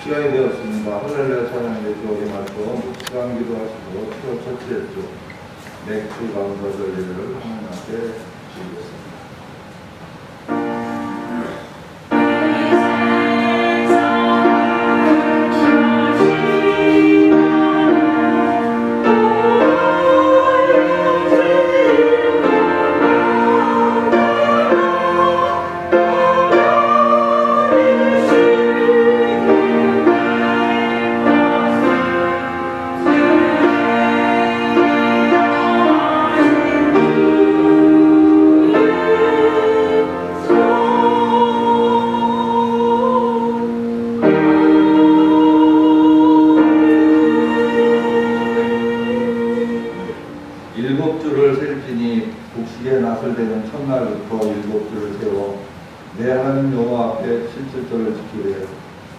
시간이 되었습니다. 할렐루야 찬양의 주옥에 맞춰 묵상 기도하시고 첫 주 맥주 감사 절기를 하나님 앞에 드리겠습니다. 일곱 주를 셀지니 곡식에 낫을 대는 첫날부터 일곱 주를 세워 내 하나님 여호와 앞에 7절을 지키되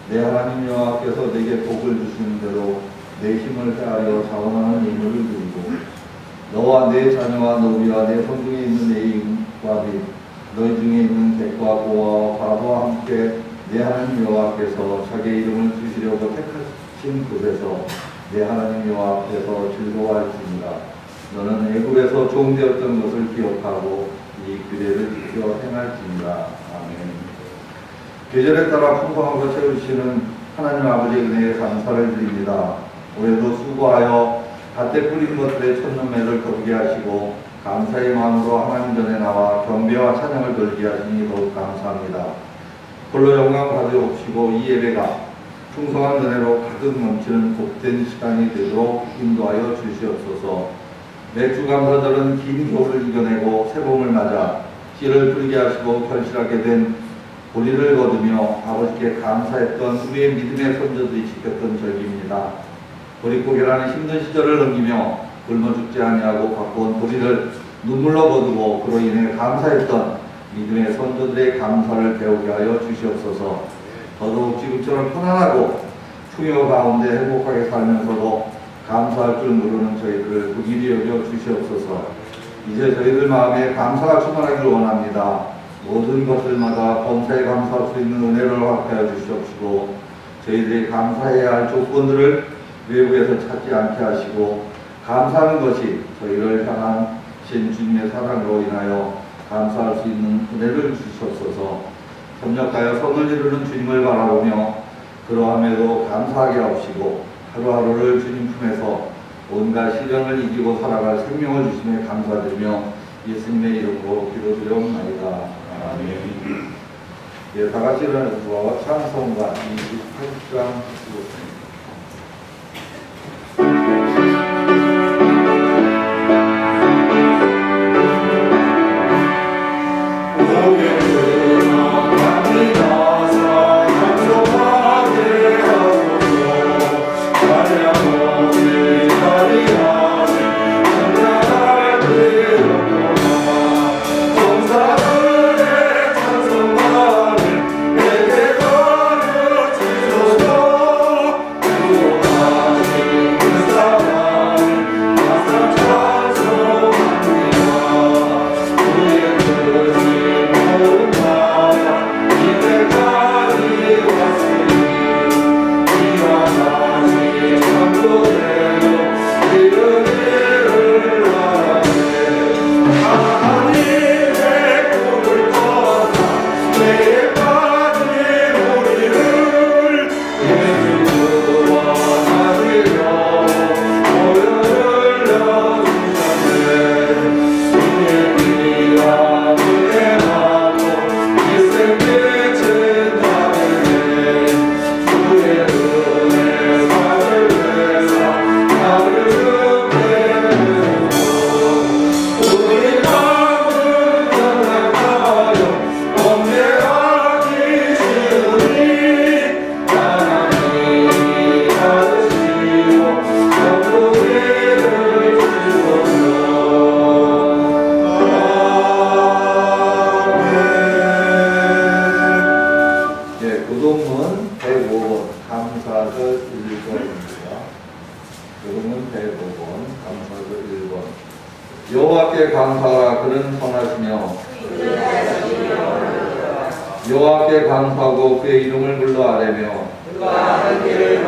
내 하나님 여호와께서 내게 복을 주시는 대로 내 힘을 다하여 자원하는 예물을 드리고 너와 내 자녀와 노비와 내 성중에 있는 내 임과 및 너희 중에 있는 객과 고아와 과부와 함께 내 하나님 여호와께서 자기의 이름을 두시려고 택하신 곳에서 내 하나님 여호와 앞에서 즐거워할지니라. 너는 애굽에서 종되었던 것을 기억하고 이 규례를 지켜 행할지니라. 아멘. 계절에 따라 풍성하고 채우시는 하나님 아버지의 은혜에 감사를 드립니다. 올해도 수고하여 밭에 뿌린 것들의 첫눈매를 거두게 하시고 감사의 마음으로 하나님 전에 나와 경배와 찬양을 돌리게 하시니 더욱 감사합니다. 홀로 영광 받으옵시고 이 예배가 풍성한 은혜로 가득 넘치는 복된 시간이 되도록 인도하여 주시옵소서. 맥주 감사절은 긴 겨울을 이겨내고 새봄을 맞아 씨를 뿌리게 하시고 결실하게 된 보리를 거두며 아버지께 감사했던 우리의 믿음의 선조들이 지켰던 절기입니다. 보리고 계란의 힘든 시절을 넘기며 굶어 죽지 아니하고 갖고 온 보리를 눈물로 거두고 그로 인해 감사했던 믿음의 선조들의 감사를 배우게 하여 주시옵소서. 더더욱 지금처럼 편안하고 풍요 가운데 행복하게 살면서도 감사할 줄 모르는 저희들을 긍휼히 여겨 주시옵소서. 이제 저희들 마음에 감사가 충만하기를 원합니다. 모든 것들마다 범사에 감사할 수 있는 은혜를 허락하여 주시옵시고 저희들이 감사해야 할 조건들을 외부에서 찾지 않게 하시고 감사하는 것이 저희를 향한 주님의 사랑으로 인하여 감사할 수 있는 은혜를 주시옵소서. 협력하여 선을 이루는 주님을 바라보며 그러함에도 감사하게 하옵시고 하루하루를 주님 품에서 온갖 시련을 이기고 살아갈 생명을 주심에 감사드리며 예수님의 이름으로 기도드려옵나이다. 아멘. 예, 다같이 일어나서 주와 찬송가 28장 주었습니다. 여호와께 감사하라. 그는 선하시며 여호와께 감사하고 그의 이름을 불러 아뢰며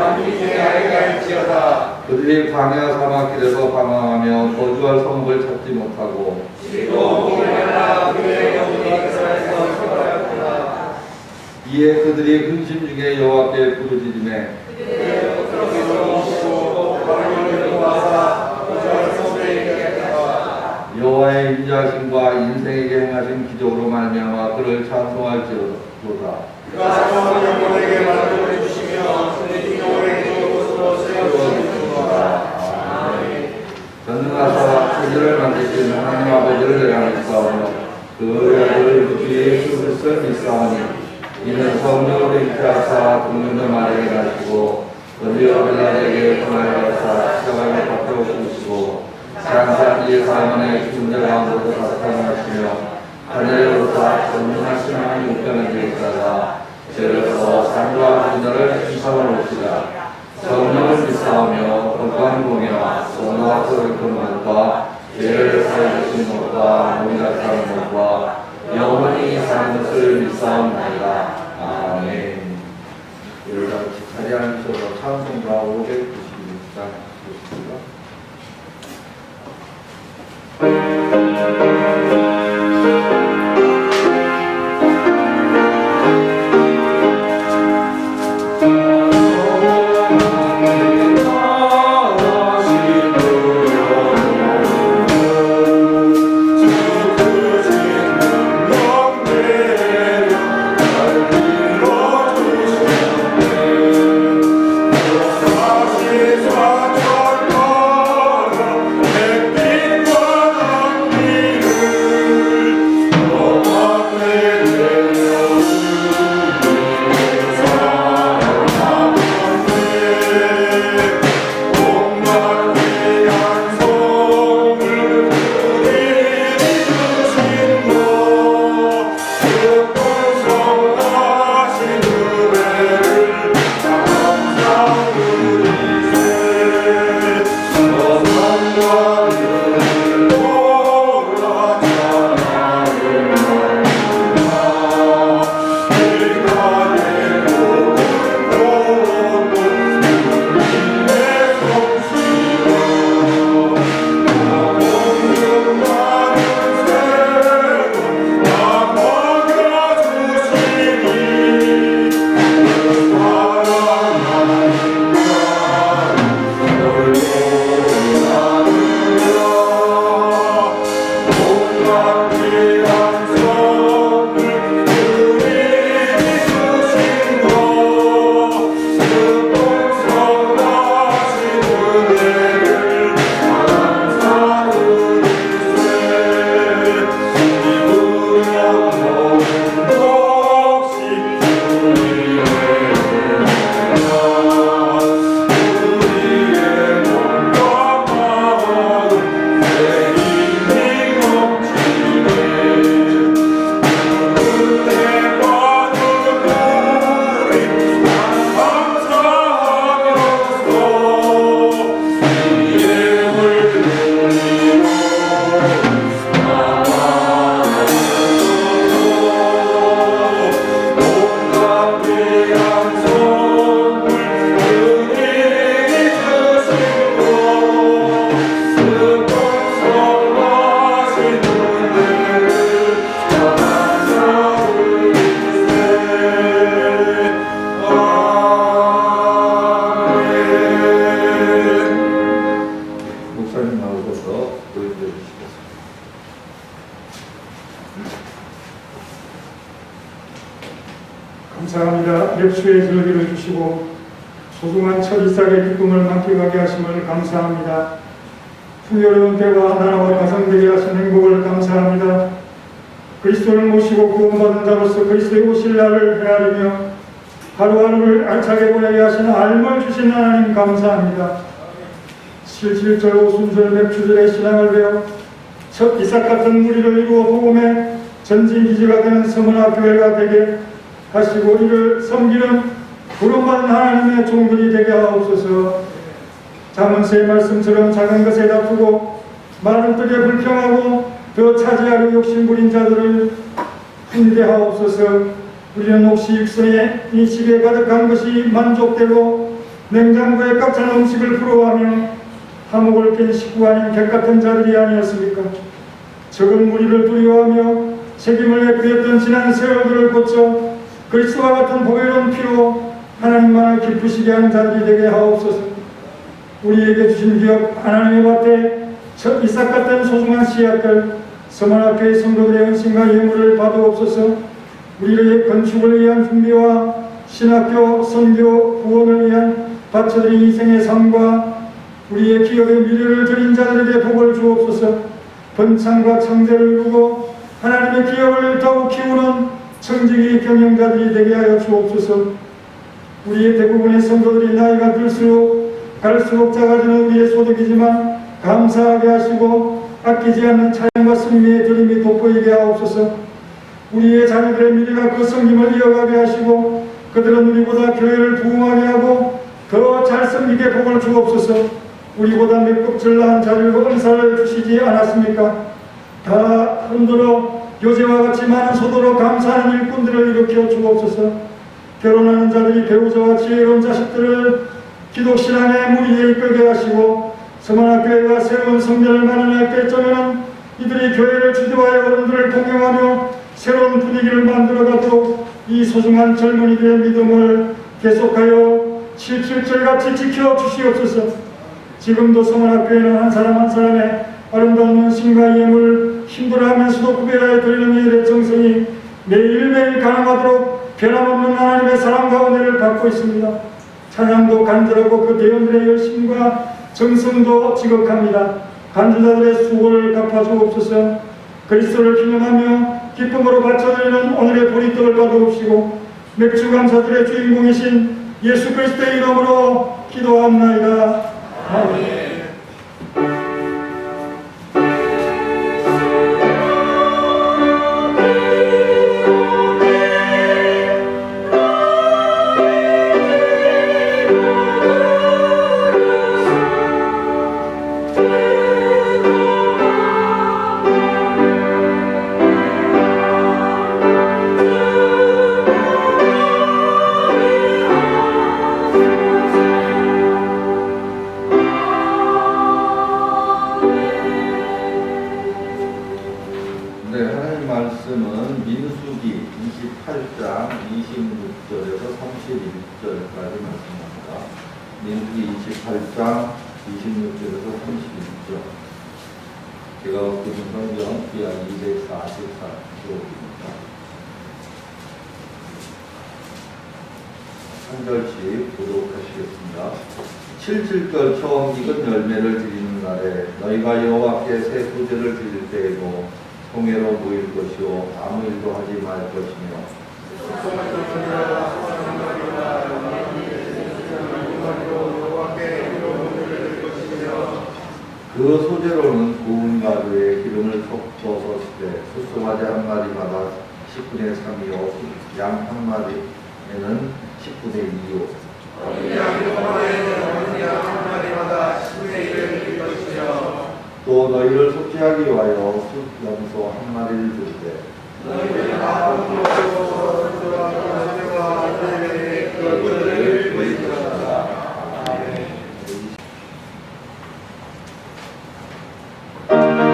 만민에게 알갈지어다. 그들이 광야 사막길에서 방황하며 거주할 성읍을 찾지 못하고 지도 공연하라. 그의 영혼이 그에서 출발하였구나. 이에 그들이 근심 중에 여호와께 부르짖으매 그들의 옷들어서 오시고 바로를 모아사 거주할 성읍에 이르겠다. 여호와의 인자하심과 인생에게 행하신 기적으로 말미암아 그를 찬송할지로다. 그가 저 영혼에게 만족해 주시며 그의 영혼에게 좋은 곳으로 세워주시는구나. 전능하사 천지를 만드신 하나님 아버지를 내가 믿사오며 그 아들 주 예수 그리스도를 믿사오니 이는 성령으로 잉태하사 동년의 마리아에 나시고 은혜와 벨라에게 통하여서 십자가에 박혀 죽으시고 장사한 이 사man의 죽은 자 가운데서 나타나시며 하늘에 오르사 전능하신 하나님 우편에 계시다가 죄로서 산과 분자를 심판하러 오시다. 성령을 믿사오며 건강한 공의와 성도와 소를 끊는 것과 죄를 사해주시는 것과 모이라 사는 것과 영원히 사는 것을 믿사옵나이다. 아멘. 우리 다 같이 자리에 앉으셔서 찬송가 596장 주십니다. 감사합니다. lep수의 절기를 주시고 소중한 첫 이삭의 기쁨을 만끽하게 하심을 감사합니다. 풍요로운 때와 나라와 가정되게 하신 행복을 감사합니다. 그리스도를 모시고 구원받은 자로서 그리스도의 오실 날을 헤아리며 하루하루를 알차게 보내게 하시는 알을 주신 하나님 감사합니다. 77절 오순절 맵추절의 신앙을 배워 첫 이삭 같은 무리를 이루어 복음의 전진기지가 되는 서문화 교회가 되게 하시고 이를 섬기는 부름받은 하나님의 종들이 되게 하옵소서. 잠언서의 말씀처럼 작은 것에 다투고 많은 뜻에 불평하고 더 차지하려 욕심부린 자들을 훈대하옵소서. 우리는 혹시 육선의 인식에 가득한 것이 만족되고 냉장고에 꽉 찬 음식을 부러워하며 화목을 깬 식구 아닌 객 같은 자들이 아니었습니까? 적은 무리를 두려워하며 책임을 회피했던 지난 세월들을 고쳐 그리스도와 같은 보배로운 피로 하나님만을 기쁘시게 하는 자들이 되게 하옵소서. 우리에게 주신 기업 하나님의 밭에 첫 이삭 같은 소중한 씨앗들 서만학교의 성도들의 헌신과 예물을 받아옵소서. 우리의 건축을 위한 준비와 신학교, 선교, 구원을 위한 바쳐드린 인생의 삶과 우리의 기업의 미래를 드린 자들에게 복을 주옵소서. 번창과 창대를 이루고 하나님의 기업을 더욱 키우는 청지기 경영자들이 되게 하여 주옵소서. 우리의 대부분의 성도들이 나이가 들수록 갈수록 작아지는 우리의 소득이지만 감사하게 하시고 아끼지 않는 찬양과 승리의 드림이 돋보이게 하옵소서. 우리의 자녀들의 미래가 그 섬김을 이어가게 하시고 그들은 우리보다 교회를 부흥하게 하고 더 잘 섬기게 복을 주옵소서. 우리보다 몇 곱절 나은 자들과 은사를 주시지 않았습니까? 다 흔들어 요새와 같이 많은 소도로 감사하는 일꾼들을 일으켜 주옵소서. 결혼하는 자들이 배우자와 지혜로운 자식들을 기독신앙의 무리에 이끌게 하시고 서만학교회가 새로운 성전을 마련할 때쯤에는 이들이 교회를 주도하여 어른들을 동경하며 새로운 분위기를 만들어가도록 이 소중한 젊은이들의 믿음을 계속하여 777같이 지켜주시옵소서. 지금도 서만학교회는 한 사람 한 사람의 아름다운 헌신과 예물 힘들어하면서도 구별하여 드리는 일의 정성이 매일매일 가능하도록 변함없는 하나님의 사랑과 은혜를 받고 있습니다. 찬양도 간절하고 그 대원들의 열심과 정성도 지극합니다. 간주자들의 수고를 갚아주옵소서. 그리스도를 기념하며 기쁨으로 바쳐드리는 오늘의 보리떡을 받아옵시고 맥주 감사들의 주인공이신 예수 그리스도의 이름으로 기도합나이다. 아멘. 말씀은 민수기 28장 26절에서 31절까지 말씀합니다. 민수기 28장 26절에서 31절. 제가 그 성경 기하 244쪽입니다. 한 절씩 보도록 하시겠습니다. 7절 처음 익은 열매를 드리는 날에 너희가 여호와께 새 소제를 드릴 때에도 통회로 모일 것이요 아무 일도 하지 말 것이며 그 소재로는 고운 가루에 기름을 섞어서 쓰되 숫송아지 한 마리마다 10분의 3이요 양 한 마리에는 10분의 2요 한 마리마다 10분의 1을 드릴 것이며 또 너희를 속죄하기 위하여 숫염소 한 마리를 주되 너희를 마음으로 소중한 자들의 그것들을 드릴 것이다. Yeah.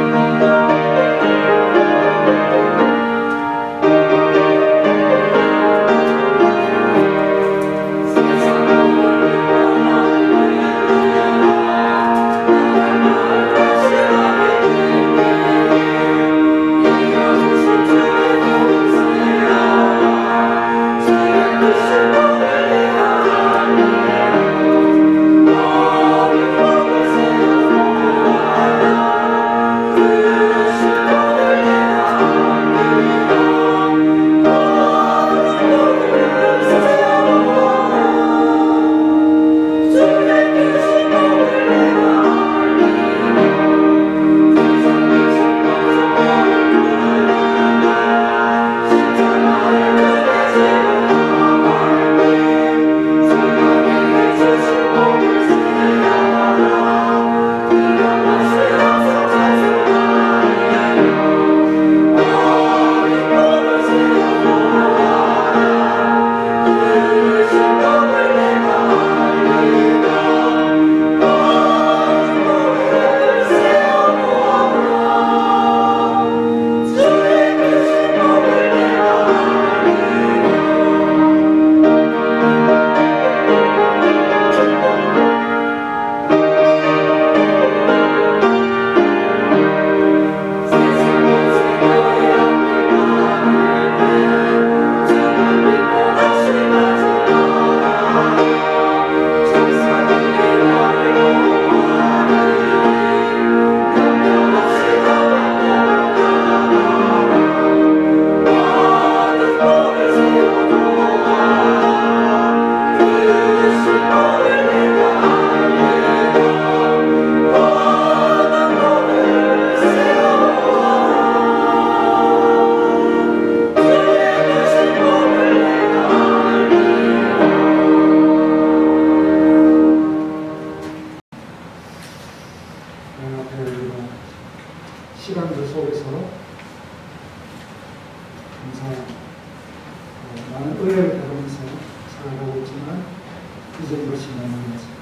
잊은 것이 없는 것입니다.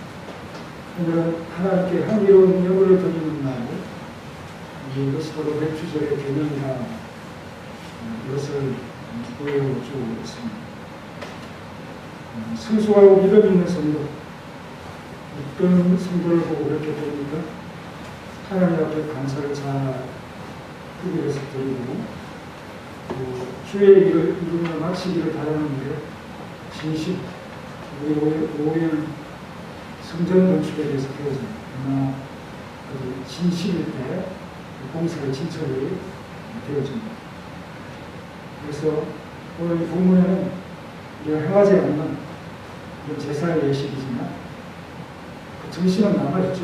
오늘은 하나님께 향기로운 예물을 드리는 날이고 이것이 바로 맥주절의 개념이라 이것을 보여주고 있습니다. 성숙하고 믿음 있는 성도, 어떤 성도를 보고 그렇게 됩니까? 하나님 앞에 감사를 잘 구별해서 드리고 주의 일을 이루며 마치기를 바라는데 진심, 5일 성전 건축에 대해서 배워집니다. 얼마나 진심일 때 공사의 진척이 되어집니다. 그래서 오늘 이 본문에는 우리가 행하지 않는 이런 제사의 예식이지만 그 정신은 남아있죠.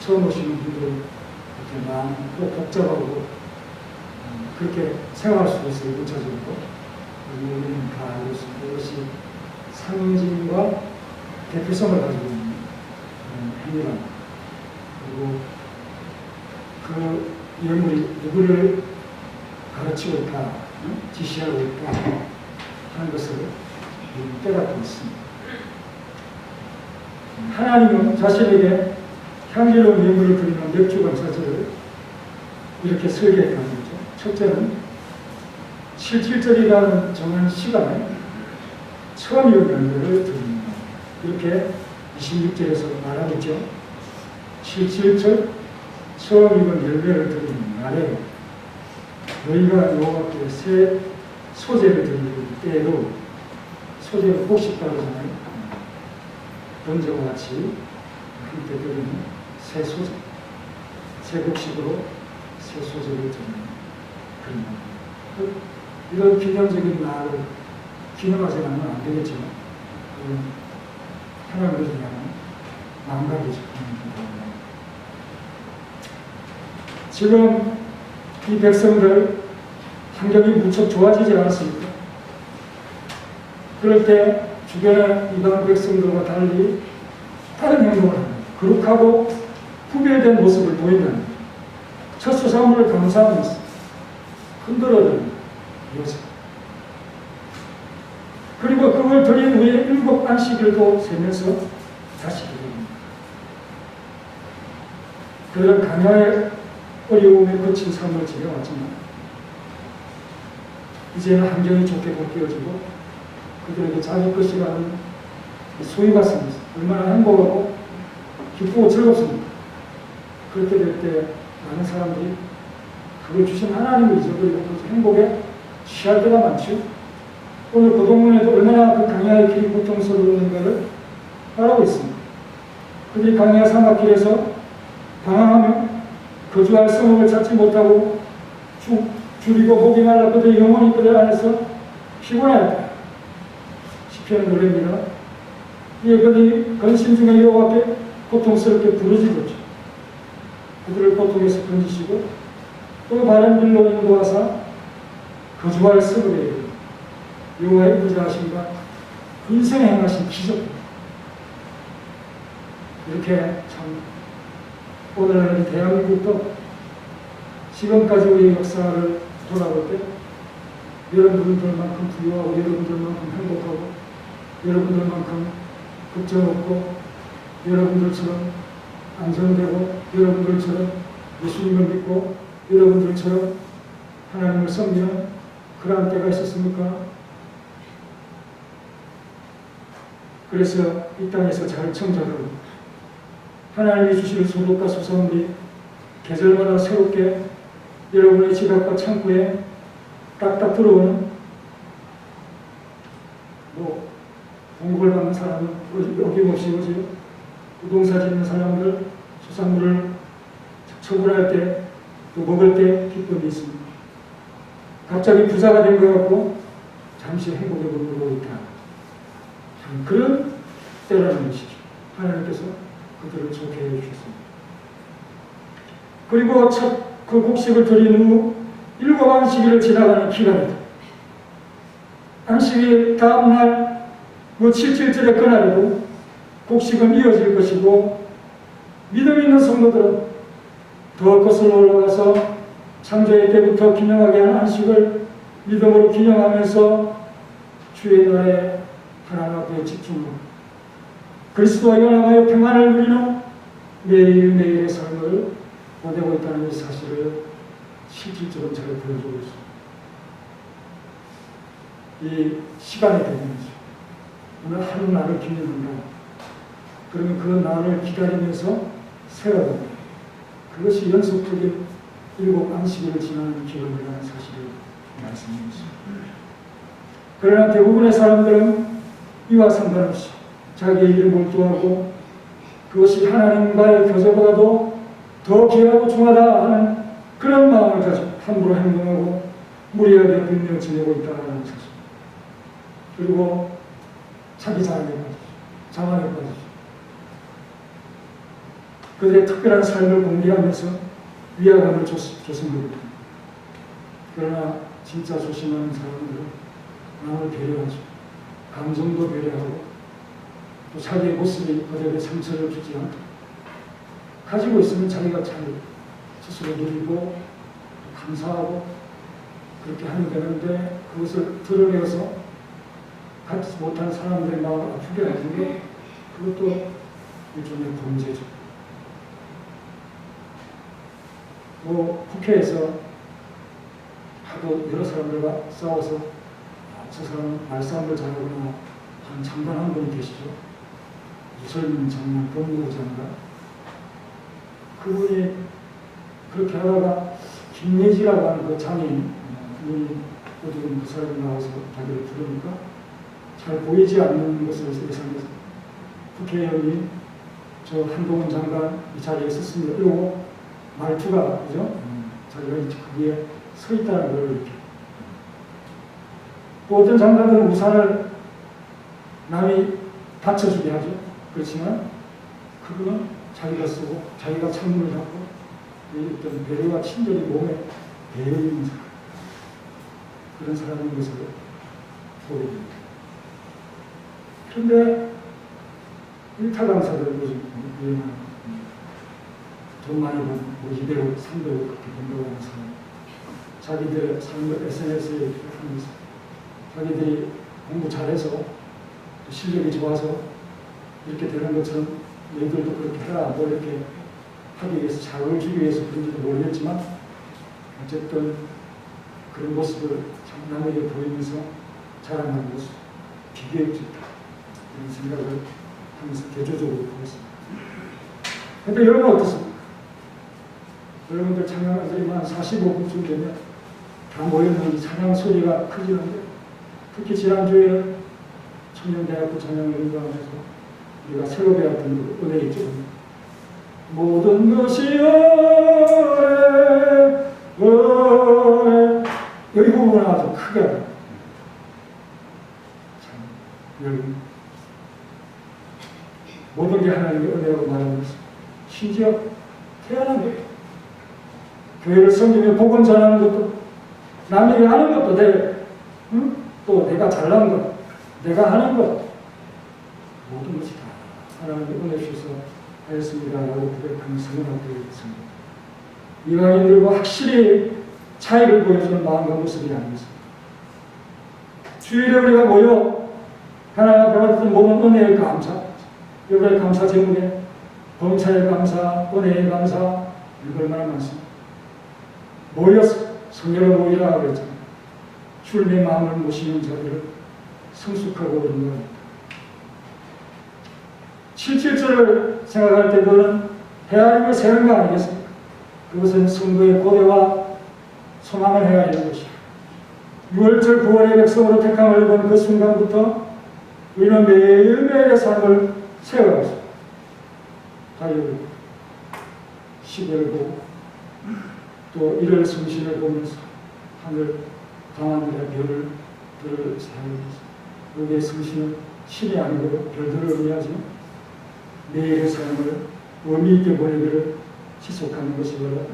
처음 오시는 분들 이렇게 많고 복잡하고 그렇게 생각할 수도 있어요. 문자적으로. 우리는 다 알고 있습니다. 이것이 상징과 대표성을 가지고 있는 행위랍니다. 그리고 그 예물이 누구를 가르치고 있다, 지시하고 있다 하는 것을 깨닫고 있습니다. 하나님은 자신에게 향기로운 예물을 드리는 맥주 감사절을 이렇게 설계해 가는 거죠. 첫째는 77절이라는 정한 시간에 처음 익은 열매를 드립니다. 이렇게 26절에서 말하고 있죠. 77절 처음 익은 열매를 드리는 날에 너희가 여호와께 새 소재를 드릴 때에도 소재는 곡식이라고 하잖아요. 번제와 같이 그때 드리는 새 소재, 새 곡식으로 새 소재를 드리는 그런 겁니다. 이런 기념적인 날을 기념하지 않으면 안 되겠지만 하나님을 위한 망각이죠. 지금 이 백성들 환경이 무척 좋아지지 않았습니까? 그럴 때 주변의 이방 백성들과 달리 다른 행동을 합니다. 거룩하고 구별된 모습을 보이면 첫 수산물을 감사하면서 흔들어주는 모습. 그리고 그걸 드린 후에 7 안식일도 세면서 다시 드립니다. 그들은 강야의 어려움에 거친 삶을 지내왔지만 이제는 환경이 좋게 바뀌어지고 그들에게 자기 것이라는 소유가 생겼습니다. 얼마나 행복하고 기쁘고 즐겁습니다. 그렇게 될 때 많은 사람들이 그걸 주신 하나님을 잊어버리고 그 행복에 취할 때가 많죠. 오늘 그 동문에도 얼마나 그 강야의 길이 고통스러운가를 말하고 있습니다. 그들이 강야 사막길에서 방황하며 거주할 성읍을 찾지 못하고 줄이고 목이 말라 그들의 영혼이 그들 안에서 피곤하였다. 시편은 노래입니다. 이에 그들이 근심 중에 여호와께 고통스럽게 부르짖었죠. 그들을 고통에서 건지시고 또 바른 길로 인도하사 거주할 성읍에 여호와의 부자하심과 인생에 행하신 기적. 이렇게 참 오늘날 대한민국도 지금까지 우리의 역사를 돌아볼 때 여러분들만큼 부유하고 여러분들만큼 행복하고 여러분들만큼 걱정 없고 여러분들처럼 안정되고 여러분들처럼 예수님을 믿고 여러분들처럼 하나님을 섬기는 그러한 때가 있었습니까? 그래서 이 땅에서 잘 청자들 하나님이 주실 소득과 소산물이 계절마다 새롭게 여러분의 지갑과 창고에 딱딱 들어오는 공급을 받는 사람은 어김없이 오지요. 부동산 짓는 사람들 소산물을 처분할 때 또 먹을 때 기쁨이 있습니다. 갑자기 부자가 된 것 같고 잠시 행복에 머물고 있다. 참 그런 때라는 것이죠. 하나님께서 그들을 좋게 해주셨습니다. 그리고 첫 그 곡식을 드린 후 7 안식일을 지나가는 기간이다. 안식일 다음날 77절의 그날에도 곡식은 이어질 것이고 믿음 있는 성도들은 더 거슬러 올라가서 창조의 때부터 기념하게 한 안식을 믿음으로 기념하면서 주의 날에 하나님 앞에 집중하고 그리스도와 연합하여 평안을 누리는 매일매일의 삶을 보내고 있다는 이 사실을 실질적으로 잘 보여주고 있습니다. 이 시간이 되면서 오늘 하루 날을 기념한다. 그러면 그 날을 기다리면서 세워간다. 그것이 연속적인 7 안식일을 지나는 기간이라는 사실을 말씀드렸습니다. 그러나 대부분의 사람들은 이와 상관없이 자기의 일에 몰두하고 그것이 하나님과의 교제보다도 더 귀하고 중하다 하는 그런 마음을 가지고 함부로 행동하고 무리하게 빚며 지내고 있다는 사실. 그리고 자기 자랑에 빠지죠. 자만에 빠지죠. 그들의 특별한 삶을 공개하면서 위화감을 줬습니다. 그러나 진짜 조심하는 사람들은 남을 배려하죠. 감정도 배려하고 또 자기의 모습이 그들에게 상처를 주지 않고 가지고 있으면 자기가 잘 스스로 누리고 감사하고 그렇게 하면 되는데 그것을 드러내서 갖지 못한 사람들의 마음을 아프게 하는 게 그것도 일종의 범죄죠. 국회에서 하도 여러 사람들과 싸워서 저 사람은 말싸움을 잘하거나 한 장관 한 분이 계시죠. 젊은 장관, 법무부 장관. 그분이 그렇게 하다가 김예지라고 하는 그 장애인 그분이 어디든 그 사람이 나와서 자기를 부르니까 잘 보이지 않는 것을 예상해서 국회의원이 저 한동훈 장관 이 자리에 있었습니다. 이러고 말투가 그죠? 자기가 거기에 서 있다는 걸 이렇게. 또 어떤 장관들은 우산을 남이 받쳐주게 하죠. 그렇지만 그거는 자기가 쓰고 자기가 창문을 닫고 어떤 배려와 친절이 몸에 배어 있는 사람. 그런 사람인 것을 보게 됩니다. 그런데 일타 강사들 요즘 유행하는 돈 많이 번, 200억, 300억 그렇게 번다고 하는 사람. 자기들의 삶을 SNS에 하면서 자기들이 공부 잘해서 또 실력이 좋아서 이렇게 되는 것처럼 너희들도 그렇게 해라 뭐 이렇게 하기 위해서 자극을 주기 위해서 그런지도 모르겠지만 어쨌든 그런 모습을 남에게 보이면서 자랑하는 모습 비교해주다 이런 생각을 하면서 대조적으로 보고 있습니다. 그런데 여러분 어떻습니까? 여러분들 찬양들이 한 45분쯤 되면 다 모였는 찬양 소리가 커지는데 특히 지난주에 청년대학교 찬양연구원에서 우리가 새로 배웠던 그 은혜 있죠. 모든 것이 은혜 여기 부분은 아주 크게 여러분 모든 게 하나님의 은혜라고 말하면서 심지어 태어난 거예요. 교회를 섬기며 복음 전하는 것도 남에게 하는 것도 또 내가 잘난 것 내가 하는 것 모든 것이 다 하나님의 은혜 주셔서 하였습니다 라고 고백하는 선언하고 있습니다. 이방인들과 확실히 차이를 보여주는 마음과 모습이 아니었습니다. 주일에 우리가 모여 하나님 앞에 받았던 모든 은혜의 감사 여러분의 감사 제목에 범사의 감사, 은혜의 감사 이거 얼마나 많습니다. 모여서 성령을 모이라 그랬잖아요. 주님의 마음을 모시는 자들을 성숙하고 그런 겁니다. 77절을 생각할 때 그는 헤아림을 세는 거 아니겠습니까? 그것은 성도의 고대와 소망을 헤아리는 것이다. 6월절 9월의 백성으로 택함을 입은 그 순간부터 우리는 매일매일의 삶을 세워가서 다이어를 시계를 보고 또 일월 성신을 보면서 하늘 강하늘의 별을 사용해서 여기에 성신은 신이 아니고 별들을 의미하죠. 매일의 삶을 의미 있게 보내기를 지속하는 것이 바로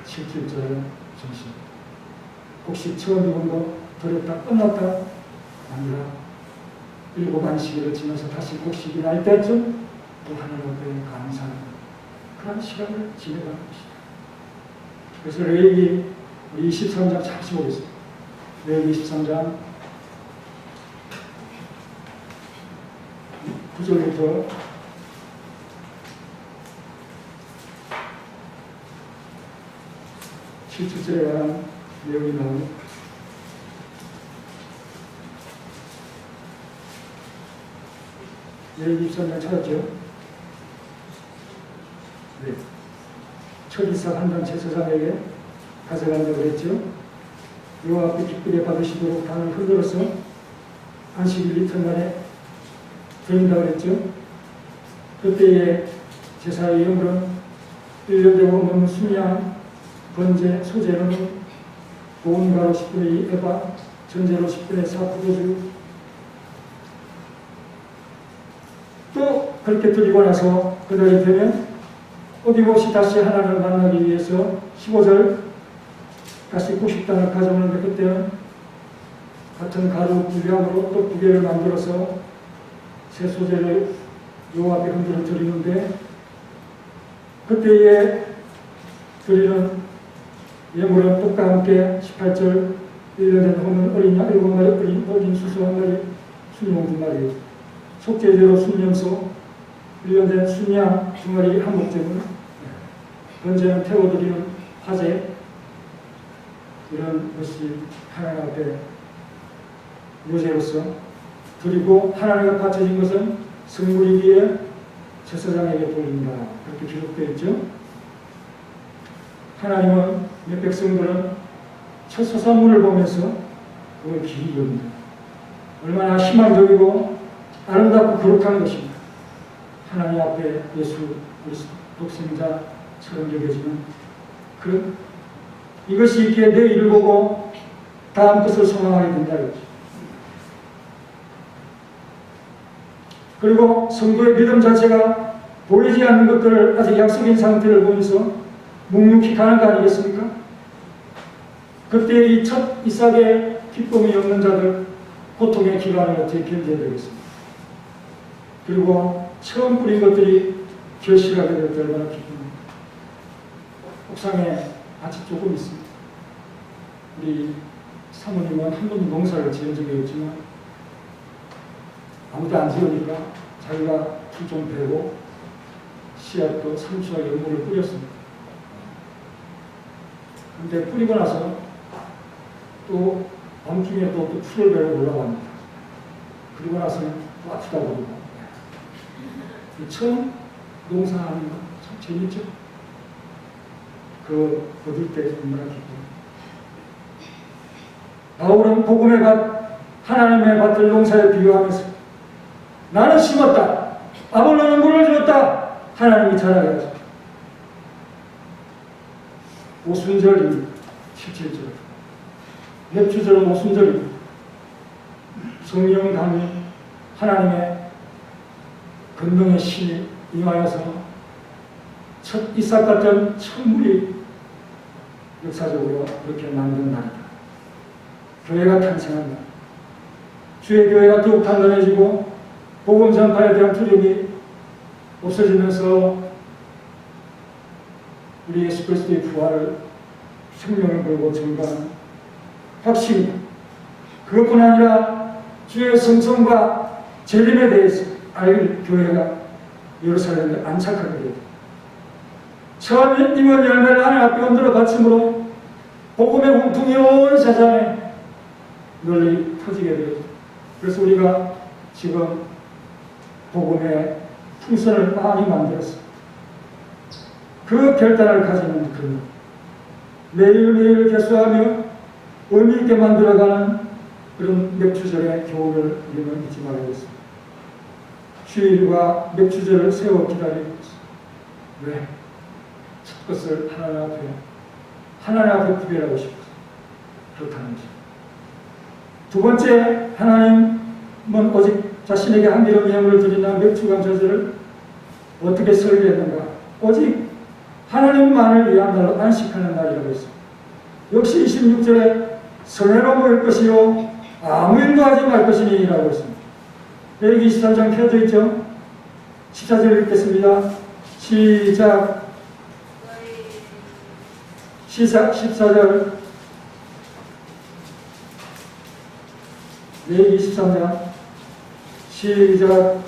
77절의 정신입니다. 혹시 처음 읽은 거 들었다 끝났다 아니라 7 안식일을 지나서 다시 곡식이 날 때쯤 또 하늘 앞에 감사하는 그런 시간을 지내가는 것이다. 그래서 레위기 우리 23장 잠시 보겠습니다. 레위기 23장 9절부터 17절에 관한 내용이 나옵니다. 레위기 23장 찾았죠? 네. 첫 이삭 한 단 제사장에게 가져간다고 했죠. 여호와 앞에 기쁘게 받으시도록 단을 흔들어서 안식일 이튿날에 드린다고 했죠. 그때의 제사의 예물은 1년 되고 넘는 순양, 번제, 소제는 고운 가루 10분의 2 에바, 전제로 10분의 4 포도주. 또 그렇게 드리고 나서 그날이 되면 어김없이 다시 하나님을 만나기 위해서 15절 다시 90단을 가져오는데, 그때는 같은 가루 분량으로 또 2개를 만들어서 새 소재를 여호와 앞에 흔들어 드리는데, 그때에 드리는 예물은 떡과 함께 18절 1년 된 호는 어린 양 7마리, 어린 수수 1마리, 순용 2마리, 속죄제로 순염소 1년 된 순양 2마리 한 목재물, 번제는 태워드리는 화제, 이런 것이 하나님 앞에 묘제로서 드리고, 하나님과 바쳐진 것은 성물이기에 제사장에게 돌린다. 그렇게 기록되어 있죠. 하나님은 몇 백성들은 첫 소산문을 보면서 그걸 길이 여깁니다. 얼마나 희망적이고 아름답고 거룩한 것입니다. 하나님 앞에 예수 그리스도 독생자처럼 여겨지는 그런, 이것이 있기에 내 일을 보고 다음 것을 소망하게 된다 이거죠. 그리고 성도의 믿음 자체가 보이지 않는 것들을 아직 약속인 상태를 보면서 묵묵히 가는 거 아니겠습니까? 그때 이 첫 이삭의 기쁨이 없는 자들, 고통의 기간을 어떻게 견뎌야 되겠습니까? 그리고 처음 뿌린 것들이 결실하게 될 때 얼마나 기쁩니까? 옥상에 밭이 조금 있습니다. 우리 사모님은 한 번도 농사를 지은 적이 없지만 아무도 안 지으니까 자기가 풀 좀 베고 씨앗도 상추와 연고를 뿌렸습니다. 근데 뿌리고 나서 또 밤중에 또 풀을 베고 올라갑니다. 그리고 나서는 또 아프다고 그러고. 처음 농사하는 거 참 재밌죠? 그 얻을 때 얼마나 기뻐요. 바울은 복음의 밭, 하나님의 밭을 농사에 비유하면서 나는 심었다, 아볼로는 물을 주었다, 하나님이 자라게 하셨다. 오순절입니다. 17절. 몇 주절은 오순절입니다. 성령 강이 하나님의 권능의 신이 임하여서 첫 이삭 같은 천물이 역사적으로 그렇게 만든 날이다. 교회가 탄생한 날. 주의 교회가 더욱 단단해지고 복음 전파에 대한 두려움이 없어지면서 우리 예수 그리스도의 부활을 생명을 걸고 전가하는 확신, 그것뿐 아니라 주의 성성과 재림에 대해서 알 교회가 예루살렘에 안착하게 됩니다. 처음 임원 열매를 하나님 앞에 흔들어 바침으로 복음의 홍통이 온 세상에 널리 터지게 됩니다. 그래서 우리가 지금 복음의 풍선을 많이 만들었습니다. 그 결단을 가지는 그런 매일매일 개수하며 의미 있게 만들어가는 그런 맥주절의 교훈을 우리는 잊지 말아야겠습니다. 주일과 맥주절을 세워 기다리고 있습니다. 왜? 첫 것을 하나님 앞에 구별하고 싶어서 그렇다는 것입니다. 두 번째, 하나님은 오직 자신에게 한 기름 예물을 드리나 맥주 감사절을 어떻게 설계했는가? 오직 하나님만을 위한 날로 안식하는 날이라고 했습니다. 역시 26절에 성회로 모일 것이요 아무 일도 하지 말 것이니 라고 했습니다. 레위기 23장 펴져 있죠? 14절 읽겠습니다. 시작. 14절 레위기 23장 시작.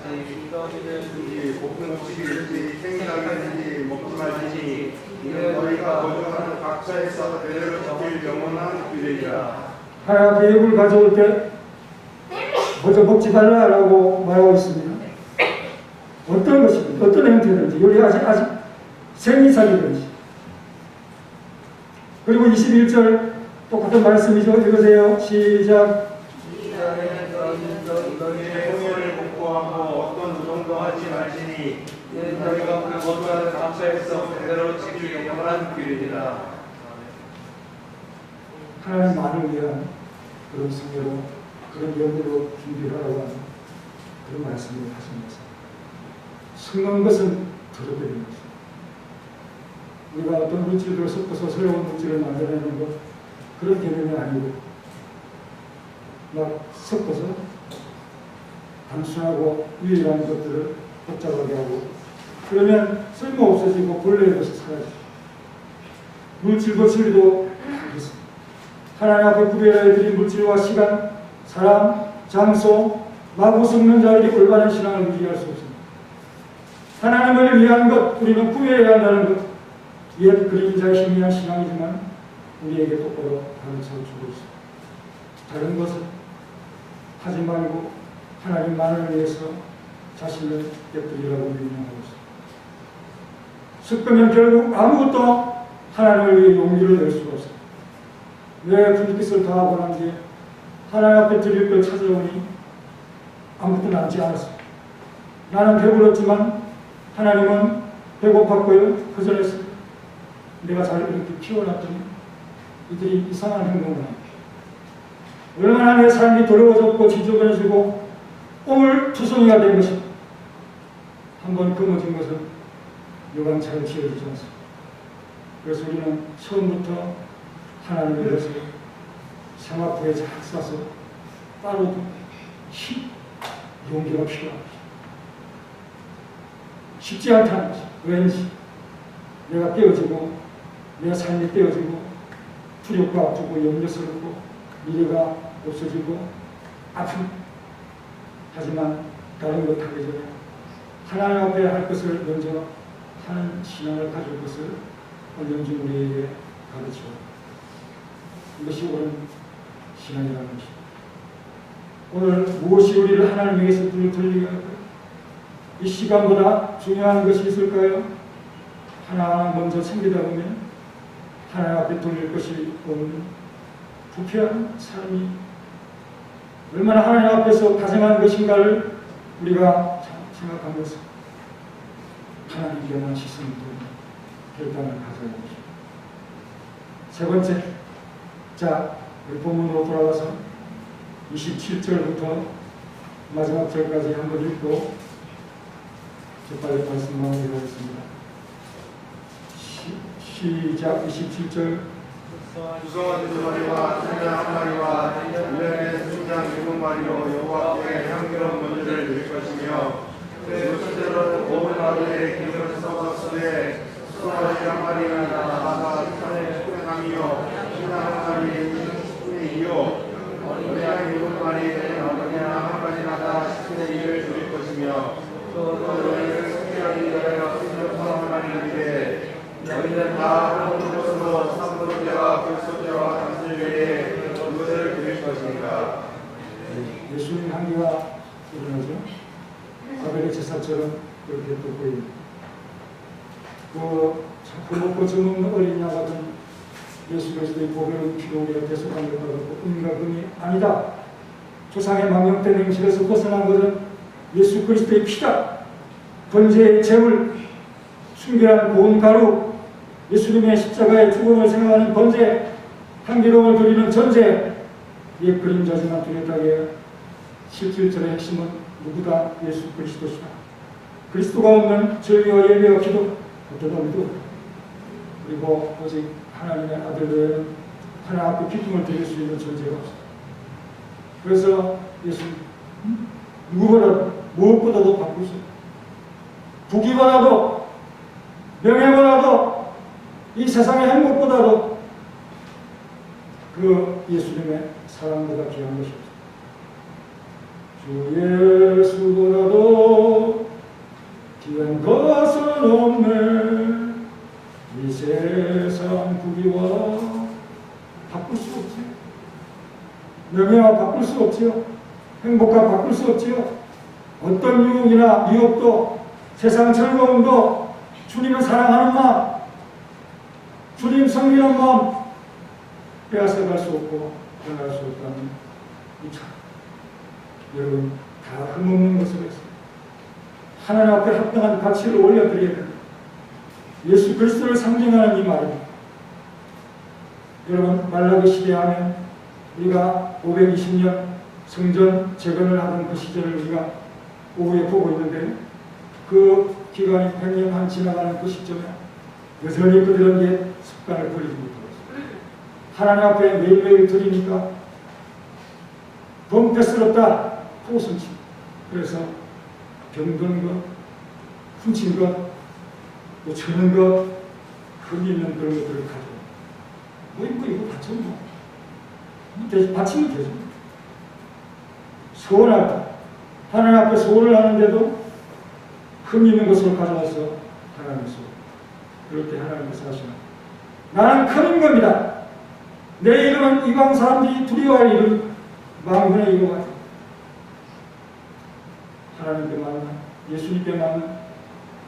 말지 떡이든지 볶은 음식이든지 생닭이든지 먹지 말지 이는 너희가 거주하는 각처에서 대대로 지킬 영원한 규례이라. 하나 계획을 가져올 때 먼저 먹지 말라라고 말하고 있습니다. 어떤 것이든 어떤 형태든지 요리 아직 생이삭이든지. 그리고 21절 똑같은 말씀이죠. 읽으세요. 시작. 너희의 홍해를 복구하고 어떤 노동도 하지 말지니 이는 너희가 그 거주하는 각처에서 대대로 지킬 영원한 규례이라. 하나님만을 위한 그런 성례로 그런 연대로 준비하라고 하는 그런 말씀을 하십니다. 섞는 것은 더럽혀지는 것입니다. 우리가 어떤 물질들을 섞어서 새로운 물질을 만들어내는 것 그런 개념이 아니고 막 섞어서 단순하고 유일한 것들을 복잡하게 하고 그러면 쓸모없어지고 본래의 것이 사라지고 물질도 진리도 다르습니다. 하나님 앞에 구별해드린 물질과 시간, 사람, 장소, 마구 섞는 자들이 올바른 신앙을 유지할 수 없습니다. 하나님을 위한 것, 우리는 구해야 한다는 것, 옛 그림자의 희미한 신앙이지만 우리에게 똑바로 가르쳐주고 있습니다. 다른 것을 하지 말고 하나님만을 위해서 자신을 곁들이라고 명령하고 있습니다. 섞으면 결국 아무것도 하나님을 위해 용기를 낼 수가 없습니다. 내 불빛을 다하고 난 뒤에 하나님 앞에 드릴 걸 찾아오니 아무것도 남지 않았습니다. 나는 배불렀지만 하나님은 배고팠고요. 그 전에 내가 잘 이렇게 키워놨더니 이들이 이상한 행동을 합니다. 얼마나 내 삶이 더러워졌고 지저분해지고 오물투성이가 된 것입니다. 한번 끊어진 것은 여간 잘 지어지지 않습니다. 그래서 우리는 처음부터 하나님의 것을 생각부에 잘 싸서 따로 용기가 필요합니다. 쉽지 않다는 것이 왠지 내가 깨어지고 내 삶이 깨어지고 두렵고 아프고 염려스럽고 미래가 없어지고 아픔 하지만 다른 것 하기 전에 하나님 앞에 할 것을 먼저 하는 신앙을 가질 것을 언젠지 우리에게 가르쳐 이것이 옳은 신앙이라는 것입니다. 오늘 무엇이 우리를 하나님에게서 눈을 돌리게 할까요? 이 시간보다 중요한 것이 있을까요? 하나하나 먼저 챙기다 보면 하나님 앞에 돌릴 것이 없는 부패한 삶이 얼마나 하나님 앞에서 가증한 것인가를 우리가 생각하면서 하나님께 대한 시선을 돌리는 결단을 가져야 합니다. 세 번째, 자, 우리 본문으로 돌아가서 27절부터 마지막 절까지 한번 읽고 빨리 말씀 마무리하겠습니다. 시작. 27절. 구성원 2마리와 순양 1마리와 1년에 순양 7마리로 여호와께 향기로운 먼지를 드릴 것이며 그 첫째로는 온 하루에 기름을 섞어 쓰되 수송아지 1마리는 나가다 산에 수행함이요 순양 1마리는 10분의 2요 어린 양 7마리는 어린 양 1마리마다 10분의 2를 드릴 것이며 또 너희는 특별히 너희가 순종 사랑하나님인데 너희는 다 한 곳으로 삼분제와 불소제와 단술 외에 무엇을 드릴 것인가. 예수님 향기가 일어나죠. 아벨의 제사처럼 그렇게 또 보입니다. 그 먹고 젖먹는 어린 양 같은 예수 그리스도의 보배로운 피로 우리가 대속함을 받았고 은과 금이 아니다. 조상의 망령된 행실에서 벗어난 것은 예수 그리스도의 피다. 번제의 제물, 순결한 고운 가루, 예수님의 십자가의 죽음을 생각하는 번제, 향기로움을 드리는 전제, 옛 그림자지만 뚜렷하게 17절의 핵심은 누구다? 예수 그리스도시다. 그리스도가 없는 절기와 예배와 기도, 어떤 의미도 그리고 오직 하나님의 아들 외에는 하나님 앞에 기쁨을 드릴 수 있는 존재가 없습니다. 그래서 예수 누구보다도 무엇보다도 바꾸시고 부귀보다도 명예보다도 이 세상의 행복보다도 그 예수님의 사랑보다 귀한 것이 없습니다. 주 예수보다도 수 없지요. 행복과 바꿀 수 없지요. 어떤 유혹이나 유혹도 세상 즐거움도 주님을 사랑하는 마음, 주님 섬기는 마음 빼앗아갈 수 없고 변할 수 없다는 이 참, 여러분 다 흠없는 것으로 했습니다. 하나님 앞에 합당한 가치를 올려드려야 됩니다. 예수 그리스도를 상징하는 이 말입니다. 여러분 말라기 시대 하면 우리가 520년 성전 재건을 하던 그 시절을 우리가 오후에 보고 있는데 그 기간이 100년 한 지나가는 그 시점에 여전히 그들은 게 습관을 버리지 못하고 있습니다. 하나님 앞에 매일매일 드리니까 돈패스럽다 포승치. 그래서 병든 것, 훔친 것, 또 저는 것, 흠 있는 그런 것들을 가져요. 뭐 이거 다 전부 바치면 되죠. 소원할 때 하나님 앞에 소원을 하는데도 흠 있는 것을 가져와서 하나님께서 그렇게 하나님께서 하시나 나는 큰 임금이다. 내 이름은 이방 사람들이 두려워할 이름 망군의 이름 같아. 하나님께 맞는 예수님께 맞는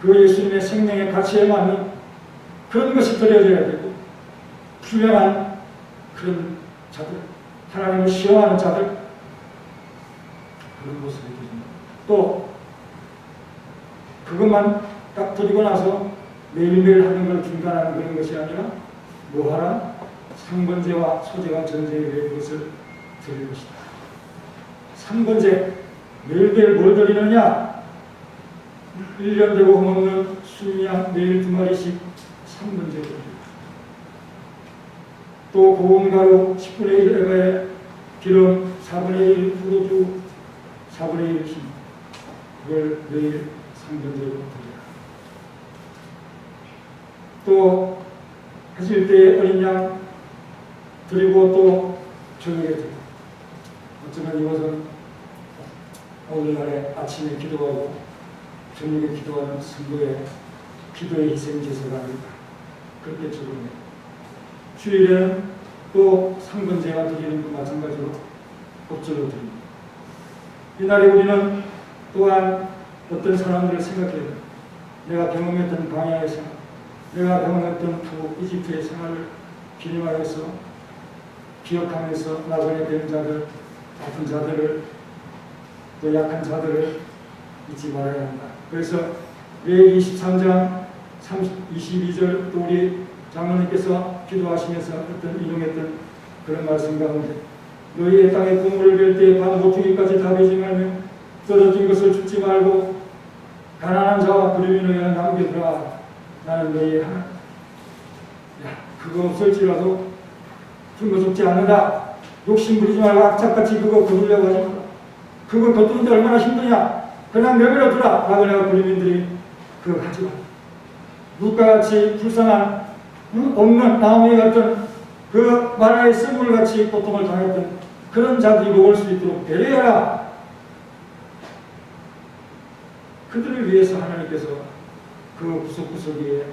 그 예수님의 생명의 가치에 맞는 그런 것이 드려져야 되고 투명한 그런 자들 하나님을 시험하는 자들 그런 모습이 되십니다. 또 그것만 딱 드리고 나서 매일매일 하는 걸 중단하는 그런 것이 아니라 뭐하라? 상번제와 소제와 전제에 대한 것을 드릴 것이다. 상번제 매일매일 뭘 드리느냐? 1년 되고 흠없는 순양 매일 2마리씩 상번제를 드립니다. 또 고운 가루 10분의 1 에바에 기름 4분의 1 포도주 4분의 1 힘 그걸 매일 상번제로 드립니다. 또 하실 때 어린 양 드리고 또 저녁에 드립니다. 어쩌면 이것은 오늘날에 아침에 기도하고 저녁에 기도하는 선거의 기도의 희생제사가 아닐까 그렇게 적용해요. 주일에는 또 상번제와 드리는 것 마찬가지로 법절로 드립니다. 이날에 우리는 또한 어떤 사람들을 생각해야 됩니다. 내가 경험했던 광야의 생활, 내가 경험했던 그 이집트의 생활을 기념하여서 기억하면서 나중에 된 자들, 아픈 자들을 또 약한 자들을 잊지 말아야 한다. 그래서 레위기 23장 22절 또 우리 장로님께서 기도하시면서 어떤 인용했던 그런 말씀 가운데 너희의 땅에 국물을 뵐 때 밤 모퉁이까지 다 베지 말며 떨어진 것을 줍지 말고 가난한 자와 부르짖는 이는 남겨두라. 나는 너희의 하나님. 야, 그거 없을지라도 굶어 죽지 않는다. 욕심 부리지 말고 악착같이 그거 거두려고 하지 마라. 그거 거두는데 얼마나 힘드냐. 그냥 내버려 두라. 라고 내가 부르민들이 그거 하지 마라. 물가같이 불쌍한 없는 나무에 같은 그 마라의 씀물같이 고통을 당했던 그런 자들이 먹을 수 있도록 배려해라. 그들을 위해서 하나님께서 그 구석구석에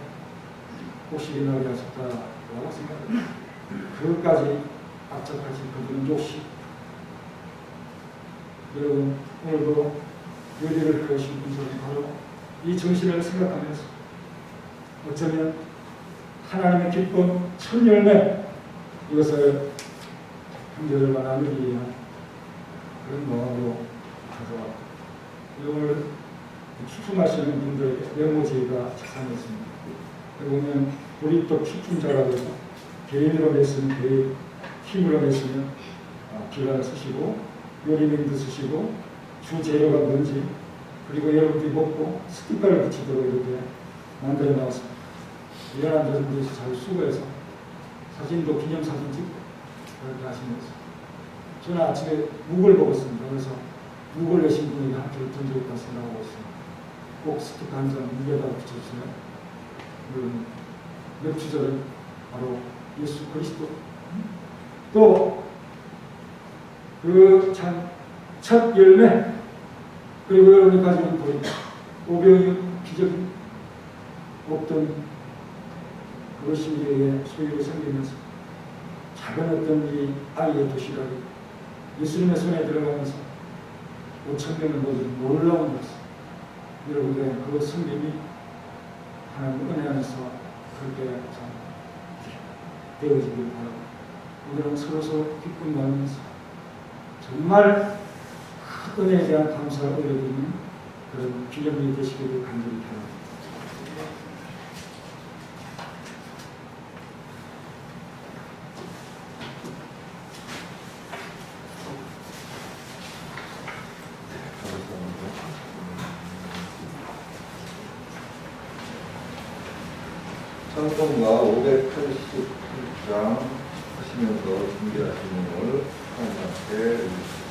곡식이 나게 하셨다라고 생각합니다. 그것까지 악착같이 그들은 욕심. 여러분 오늘도 요리를 하신 분들은 바로 이 정신을 생각하면서 어쩌면 하나님의 기쁨 첫 열매 이것을 형제들과 나누기 위한 그런 마음으로 가져왔고 오늘 추춤하시는 분들에게 메모지가 책상이었습니다. 여기 보면 보리떡 추춤자라고 해서 개인으로 냈으면 개인, 팀으로 냈으면 기간을 쓰시고 요리명도 쓰시고 주재료가 뭔지 그리고 여러분들이 먹고 스티커를 붙이도록 이렇게 만들어 나왔습니다. 이런 분들이 잘 수고해서 사진도 기념사진 찍고 그렇게 하시면서 저는 아침에 묵을 먹었습니다. 그래서 묵을 내신 분이 한테 던져있다 생각하고 있습니다. 꼭 스티커 한 장 묵에다 붙여주세요. 몇 주절은 바로 예수 그리스도 또 그 참 첫 열매 그리고 여러분이 가지고 보인 오병이의 기적이 없던 그것이 우리에게 소유로 생기면서 작은 어떤 이 아이의 도시락이 예수님의 손에 들어가면서 5,000명을 모든 놀라운 것을 여러분들 그 성님이 하나님 은혜 안에서 그렇게 참 되어지길 바라고 오늘은 서로 기쁨 나누면서 정말 큰 은혜에 대한 감사를 올려드리는 그런 기념이 되시기를 간절히 바랍니다. 찬송가 587장 하시면서 준비하시는 걸 하나님께 읽으십니다.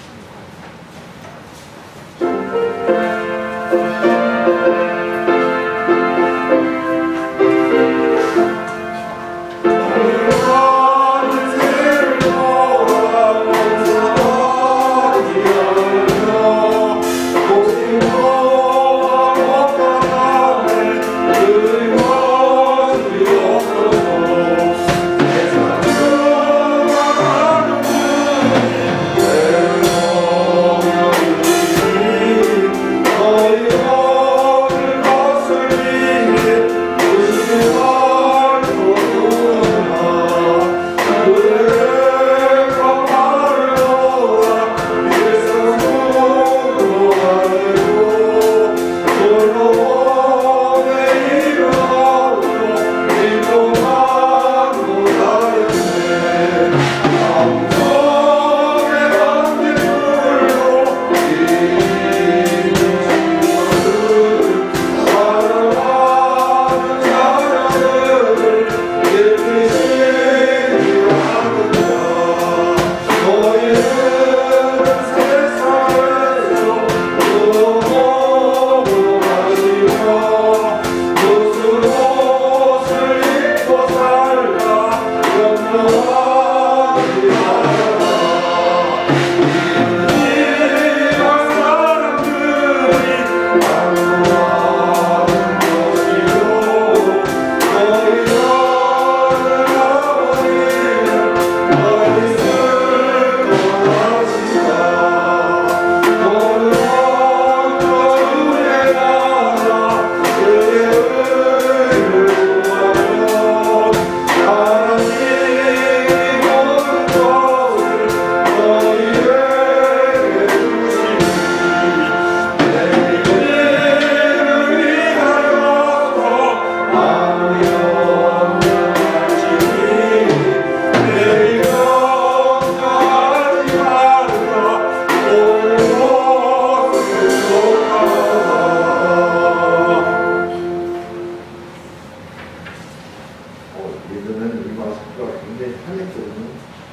예전에는 얼마나 속도가 굉장히 편했거든요.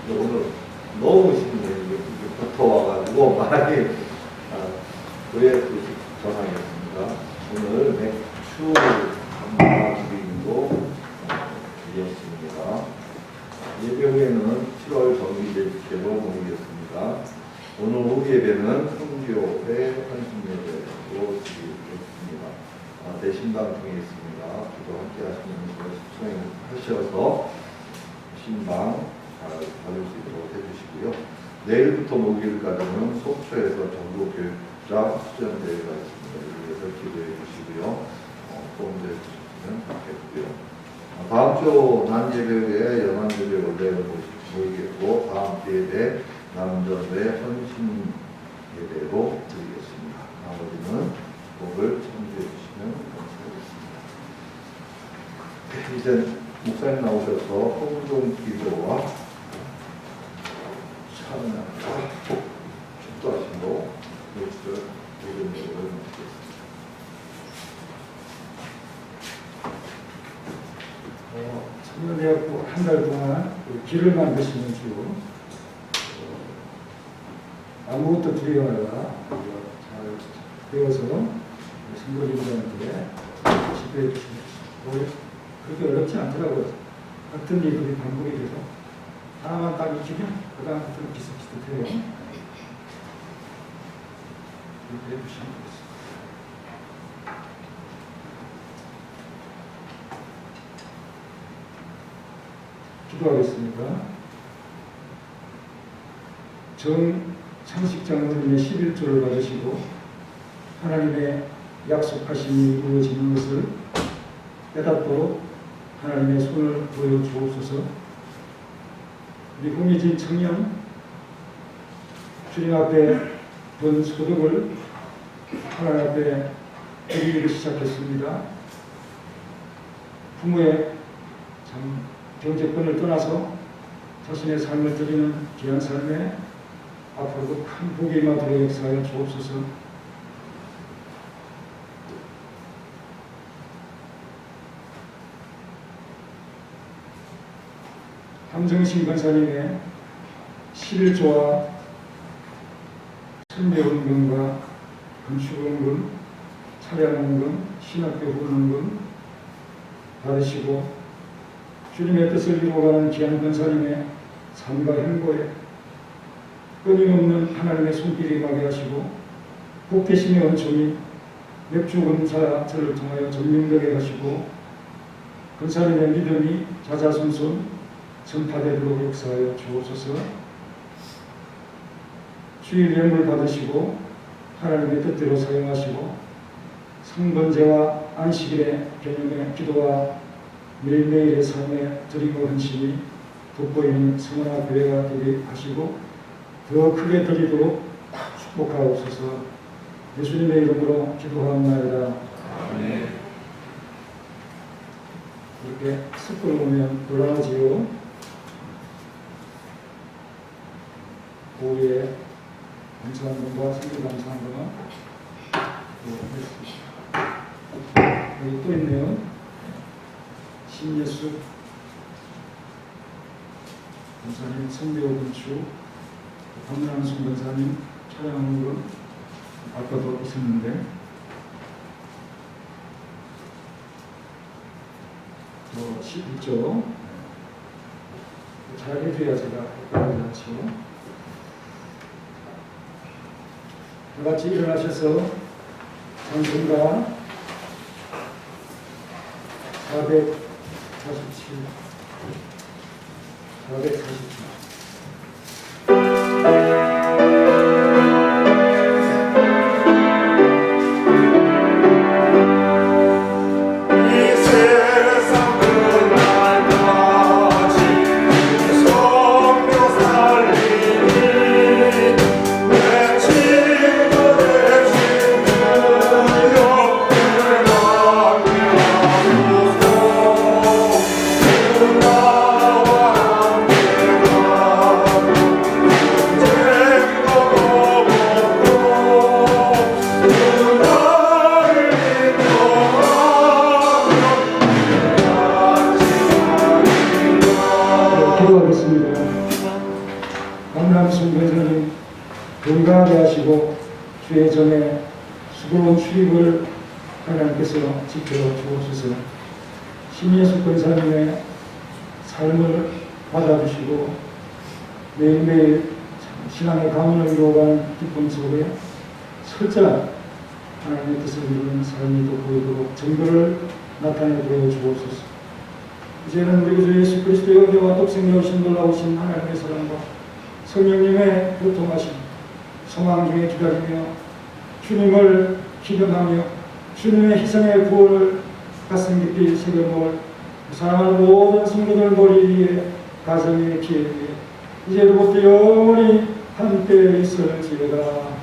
근데 오늘 너무 쉽네요. 붙어와가지고 말하기 그의 전하겠습니다. 오늘 맥주 한마디 드림도 드렸습니다. 예배 후에는 7월 정기제로 모이겠습니다. 오늘 오후 예배는 성교회 헌신예배로 드리겠습니다. 대신방 중에 있습니다. 기도 함께 하시는 분들 시청하셔서 신방 잘 받을 수 있도록 해주시고요. 내일부터 목요일까지는 속초에서 전도교육자 수련대회가 있습니다. 여기에서 기도해 주시고요. 도움돼 주시면 좋겠고요. 다음 주 난예배 후에 연안예배 원래는 모이겠고 다음 주 예배 남전대 헌신 예배로 드리겠습니다. 나머지는 복을 참조해 주시면 감사하겠습니다. 이제 목사님 나오셔서 홍종 기도와 찬양과 축도하시고 목사를 모든 예배를 마치겠습니다. 참여되었고 한 달 동안 길을 만드시는 주 아무것도 두려워하라 잘 배워서 신도님들한테 집회해 주시면 그렇게 어렵지 않더라고요. 어떤 일들이 반복이 돼서 하나만 딱 익히면 그 다음부터는 비슷비슷해요. 그렇게 해주시면 되겠습니다. 기도하겠습니다. 창식장로님의 11조를 받으시고 하나님의 약속하심이 이루어지는 것을 깨닫도록 하나님의 손을 보여주옵소서. 우리 홍의진 청년 주님 앞에 본 소득을 하나님 앞에 드리기를 시작했습니다. 부모의 참 경제권을 떠나서 자신의 삶을 드리는 귀한 삶에 앞으로도 큰 복이 임하도록 역사하여 주옵소서. 함정신 권사님의 11조와 선배원금과 건축원금, 차량원금, 신학교 후원금 받으시고 주님의 뜻을 이루어가는 귀한 권사님의 삶과 행보에 끊임없는 하나님의 손길이 임하게 하시고 복되심의 은총이 맥주 권사 저를 통하여 전명되게 하시고 권사님의 믿음이 자자손손 전파되도록 역사하여 주옵소서. 주일 예물 받으시고 하나님의 뜻대로 사용하시고 성번제와 안식일의 개념의 기도와 매일매일의 삶에 드리고 헌신이 돋보이는 성원화 교회가 되게 하시고 더 크게 드리도록 축복하옵소서. 예수님의 이름으로 기도하옵나이다. 아멘. 이렇게 습관을 보면 곤란하지요. 고의에 감사한분과 생일 감사한분은 여기 또 있네요. 신예수 권사님, 성대호 건축, 박명순 권사님 촬영하는 건 아까도 있었는데 또 11조 잘 해줘야 제가 헷갈리지 않죠. 다 같이 일어나셔서 찬송가 447 기도하겠습니다. 박남순 권사님 건강하게 하시고 주의 전에 수고로운 출입을 하나님께서 지켜 주옵소서. 신예수 권사님의 삶을 받아주시고 매일매일 신앙의 가문을 이루어가는 기쁨 속에 철저한 하나님의 뜻을 이루는 삶이 돋보이도록 증거를 나타내 보여주옵소서. 이제는 우리 구주 예수 그리스도의 은혜와 독생자오신 놀라우신 하나님의 사랑과 성령님의 교통하심 소망 중에 기다리며 주님을 기념하며 주님의 희생의 구원을 가슴 깊이 새겨놓을 사랑하는 모든 성도들 머리 위에 가정의 기회 위에 이제로부터 영원히 함께 있을지어다.